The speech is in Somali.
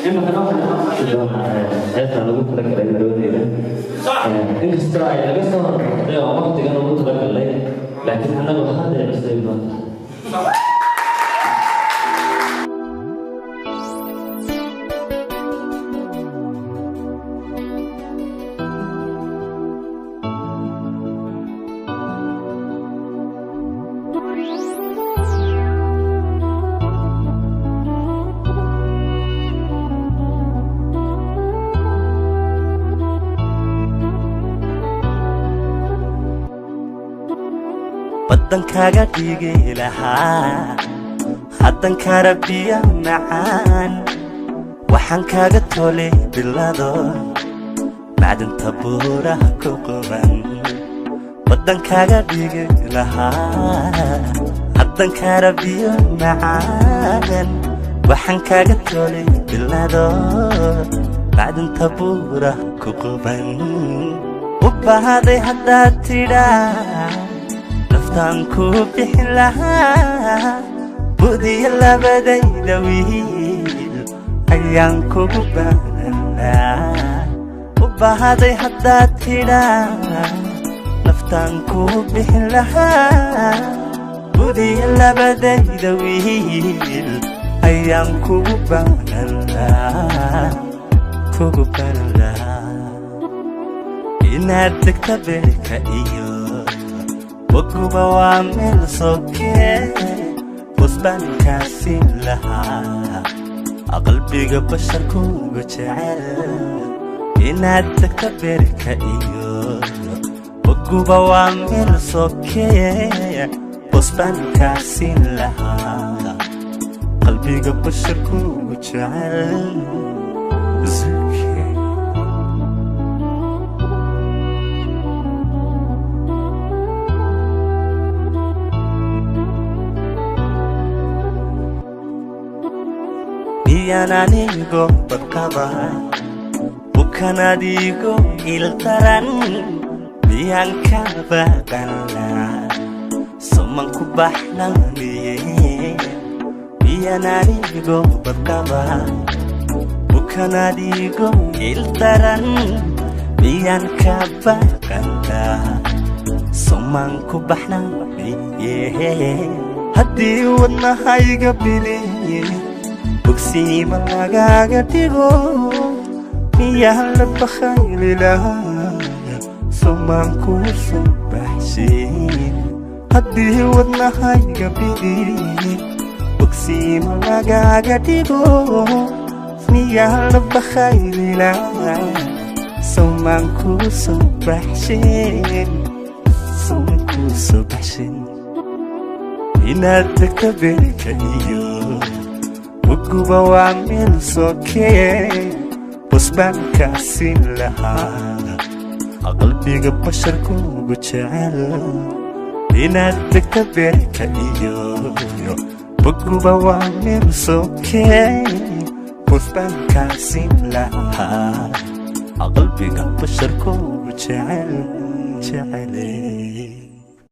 إنه هذا لو قلت لك المروني ده إنك استراي لقصة ده وقت كانوا قلت لك الليل لكن أنا بخاطر يستوي waddankaaga dhigi lahaa haddan karabiya macaan waxaan kaaga tolay bilado macdanta buuraha ku quban waddankaaga dhigi lahaa haddan karabiya macaan waxaan kaaga tolay bilado macdanta buuraha ku quban u baahday haddaad tidhaa naftaanku bixin lahaa budiya labadayda wiil ayaan kugu baahnaa u baahday haddaad tidhaa naftaanku bixin lahaa budiya labadayda wiil ayaan kugu baahnaa inaad degta beerka iyo وقوبة وعمل صوكي وصبانك عسين لها قلبي بشر كون بتعال ينادك تبرك ايو وقوبة وعمل صوكي وصبانك عسين لها قلبي بشر كون بتعال زكي Yananigo berkaba bukan adigo iltaran yang kabakanlah semangku bahlang dia yananigo berkaba bukan adigo iltaran yang kabakanlah semangku bahlang dia hati warna hai gabili بكسي ملاقاك تيغو مياه لبخيل لها سمان كوسو بحشين هدي ودنا هاي قبيلي بكسي ملاقاك تيغو مياه لبخيل لها سمان كوسو بحشين سمان كوسو بحشين إنادك تبرك إيو وقوبة وعمل صوكي وصبان كاسين لها قلبي بشر كون بتشعل ينادك تبرك ايو وقوبة وعمل صوكي وصبان كاسين لها قلبي بشر كون بتشعل